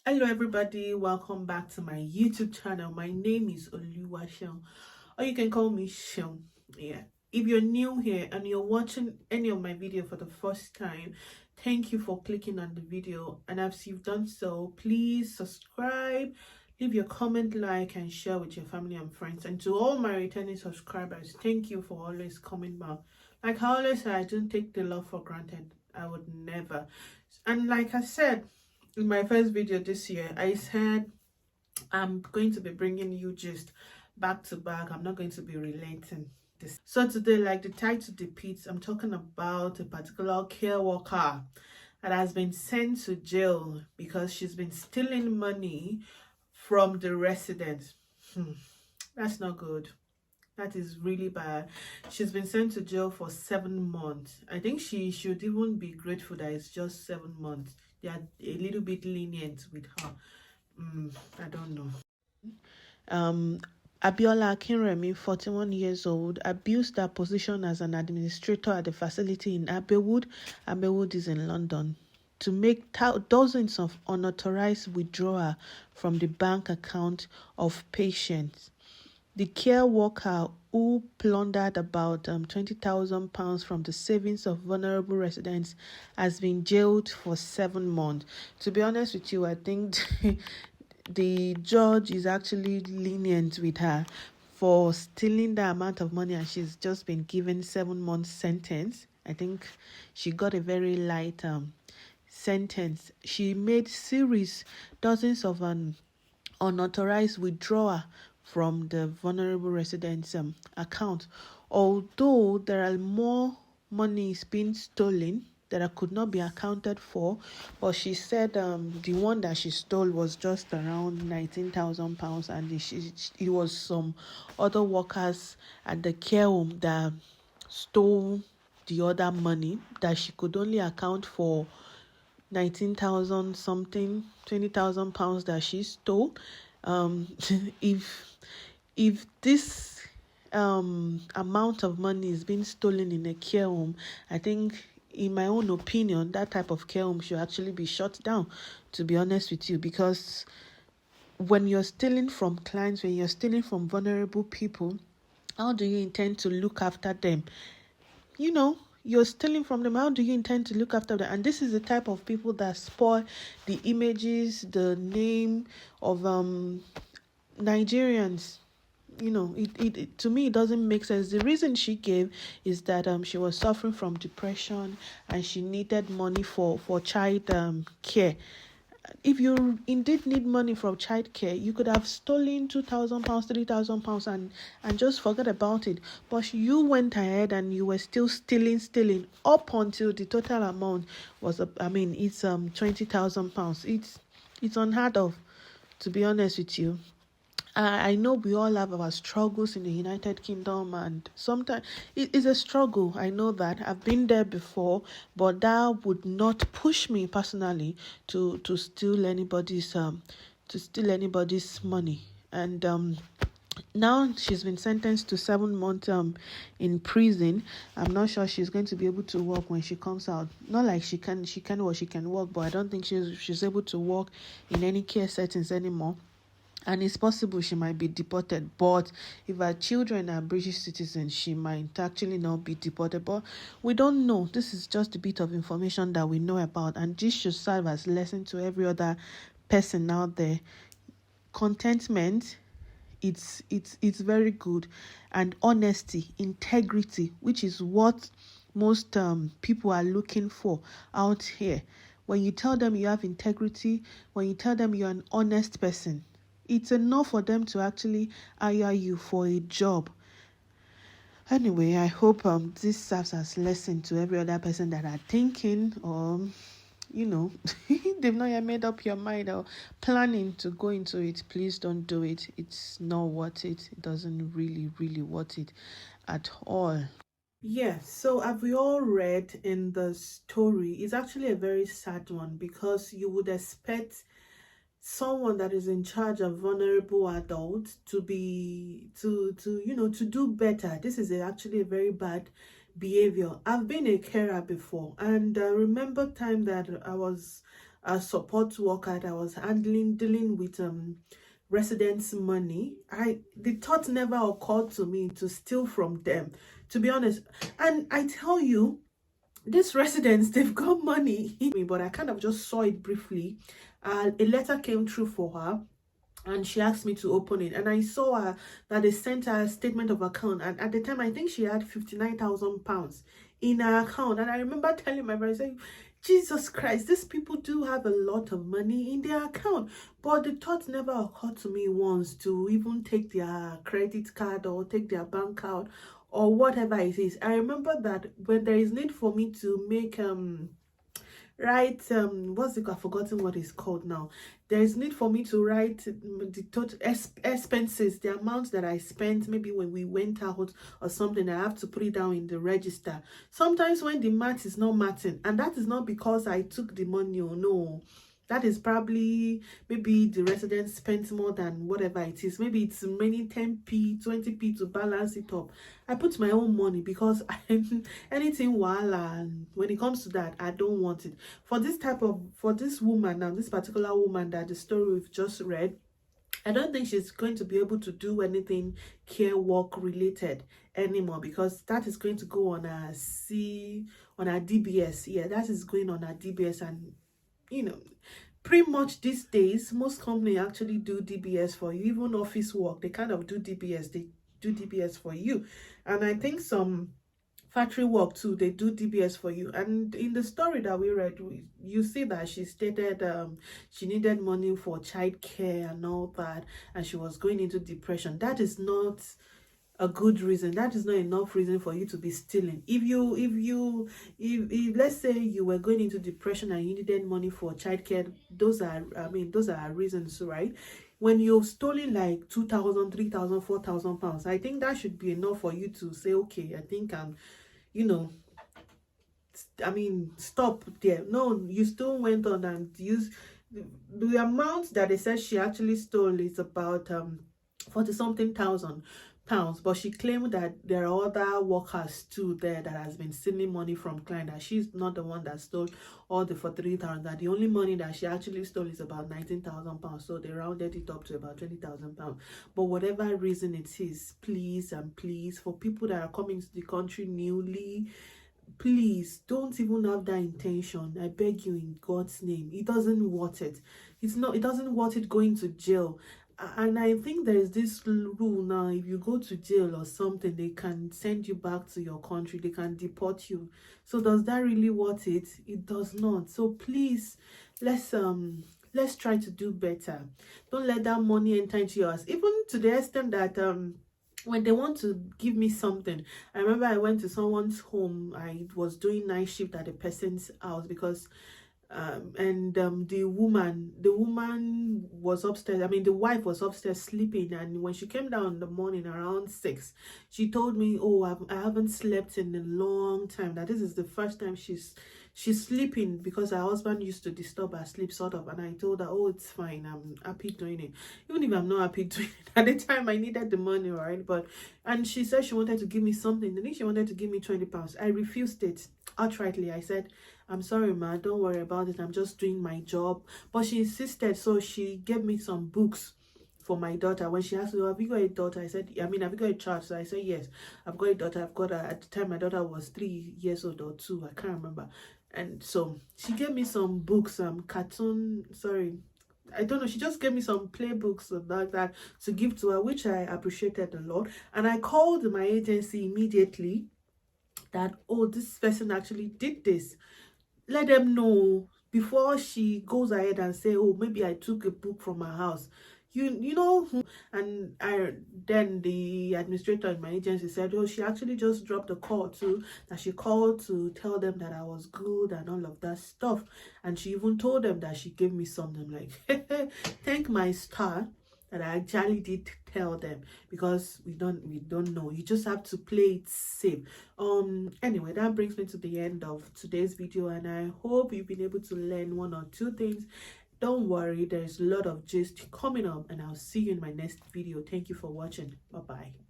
Hello everybody, welcome back to my YouTube channel. My name is Oluwaseun, or you can call me Seun. Yeah. If you're new here and you're watching any of my video for the first time, thank you for clicking on the video. And as you've done so, please subscribe, leave your comment, like, and share with your family and friends. And to all my returning subscribers, thank you for always coming back. Like I always say, I don't take the love for granted. I would never. And like I said, in my first video this year, I said I'm going to be bringing you just back to back. I'm not going to be relating this. So today, like the title depicts, I'm talking about a particular care worker that has been sent to jail because she's been stealing money from the residents. That's not good. That is really bad. She's been sent to jail for 7 months. I think she should even be grateful that it's just 7 months. They are a little bit lenient with her. I don't know. Abiola Akinremi, 41 years old, abused her position as an administrator at the facility in Abewood. Abewood is in London, to make dozens of unauthorized withdrawals from the bank account of patients. The care worker, who plundered about £20,000 from the savings of vulnerable residents, has been jailed for 7 months. To be honest with you, I think the judge is actually lenient with her for stealing the amount of money, and she's just been given 7 months sentence. I think she got a very light sentence. She made dozens of unauthorized withdrawal from the vulnerable residents account. Although there are more monies being stolen that could not be accounted for, but she said the one that she stole was just around £19,000, and it was some other workers at the care home that stole the other money, that she could only account for 19,000 something, £20,000 that she stole. If this amount of money is being stolen in a care home, I think, in my own opinion, that type of care home should actually be shut down, to be honest with you, because when you're stealing from clients, when you're stealing from vulnerable people, how do you intend to look after them? You're stealing from them. How do you intend to look after them? And this is the type of people that spoil the images, the name of Nigerians. It to me, it doesn't make sense. The reason she gave is that she was suffering from depression and she needed money for child care. If you indeed need money from childcare, you could have stolen £2,000, £3,000, and just forget about it. But you went ahead and you were still stealing up until the total amount was it's £20,000. It's unheard of, to be honest with you. I know we all have our struggles in the United Kingdom, and sometimes it is a struggle. I know that. I've been there before, but that would not push me personally to steal anybody's money. And now she's been sentenced to 7 months in prison. I'm not sure she's going to be able to work when she comes out. Not like she can work, but I don't think she's able to work in any care settings anymore. And it's possible she might be deported. But if her children are British citizens, she might actually not be deported. But we don't know. This is just a bit of information that we know about, and this should serve as a lesson to every other person out there. Contentment, it's very good, and honesty, integrity, which is what most people are looking for out here. When you tell them you have integrity, when you tell them you're an honest person, it's enough for them to actually hire you for a job. Anyway, I hope this serves as lesson to every other person that are thinking, or they've not yet made up your mind or planning to go into it. Please don't do it. It's not worth it. It doesn't really worth it at all. Yeah, so have we all read in the story? It's actually a very sad one, because you would expect someone that is in charge of vulnerable adults to be to do better. This is actually a very bad behavior. I've been a carer before, and I remember time that I was a support worker that was dealing with residents' money. The thought never occurred to me to steal from them, to be honest. And I tell you, these residents, they've got money, but I kind of just saw it briefly. A letter came through for her, and she asked me to open it, and I saw her that they sent her a statement of account, and at the time I think she had 59,000 pounds in her account. And I remember telling my brother, saying, Jesus Christ, these people do have a lot of money in their account. But the thought never occurred to me once to even take their credit card or take their bank out or whatever it is. I remember that when there is need for me to make write what's it, I've forgotten what it's called now. There is need for me to write the total expenses, the amount that I spent maybe when we went out or something. I have to put it down in the register. Sometimes when the math is not matching, and that is not because I took the money or no, that is probably maybe the resident spent more than whatever it is. Maybe it's remaining 10p, 20p to balance it up. I put my own money because anything wala, when it comes to that, I don't want it. For this woman now, this particular woman that the story we've just read, I don't think she's going to be able to do anything care work related anymore, because that is going to go on her DBS. Yeah, that is going on her DBS. And pretty much these days, most companies actually do DBS for you. Even office work, they kind of do DBS. They do DBS for you. And I think some factory work too, they do DBS for you. And in the story that we read, you see that she stated she needed money for childcare and all that, and she was going into depression. That is not a good reason. That is not enough reason for you to be stealing. If let's say you were going into depression and you needed money for childcare, those are reasons, right? When you've stolen like 2,000, 3,000, 4,000 pounds, I think that should be enough for you to say, okay, I think stop there. No, you still went on and used the amount that they said she actually stole is about 40-something thousand pounds, but she claimed that there are other workers too there that has been stealing money from client, that she's not the one that stole all the 43,000, that the only money that she actually stole is about 19,000 pounds. So they rounded it up to about 20,000 pounds. But whatever reason it is, please and please, for people that are coming to the country newly, please don't even have that intention. I beg you, in God's name. It doesn't worth it. It doesn't worth it going to jail. And I think there is this rule now, if you go to jail or something, they can send you back to your country, they can deport you. So does that really worth it? It does not. So please, let's try to do better. Don't let that money enter into yours, even to the extent that when they want to give me something. I remember I went to someone's home. I was doing night shift at the person's house because the woman was upstairs. The wife was upstairs sleeping, and when she came down in the morning around 6, she told me, oh, I haven't slept in a long time, that this is the first time she's sleeping, because her husband used to disturb her sleep sort of. And I told her, oh, it's fine, I'm happy doing it, even if I'm not happy doing it. At the time I needed the money, right? And she said she wanted to give me something. I think she wanted to give me 20 pounds. I refused it outrightly. I said, I'm sorry, ma, don't worry about it, I'm just doing my job. But she insisted, so she gave me some books for my daughter. When she asked me, have you got a daughter? I said, have you got a child? So I said, yes, I've got a daughter. At the time my daughter was 3 years old or 2, I can't remember. And so she gave me some books, I don't know, she just gave me some playbooks like that to give to her, which I appreciated a lot. And I called my agency immediately that, oh, this person actually did this. Let them know before she goes ahead and say, oh, maybe I took a book from her house. You know. And then the administrator in my agency said, oh, she actually just dropped a call too, that she called to tell them that I was good and all of that stuff. And she even told them that she gave me something. Like, thank my star that I actually did tell them, because we don't know. You just have to play it safe. Anyway, that brings me to the end of today's video, and I hope you've been able to learn 1 or 2 things. Don't worry, there's a lot of gist coming up, and I'll see you in my next video. Thank you for watching. Bye bye.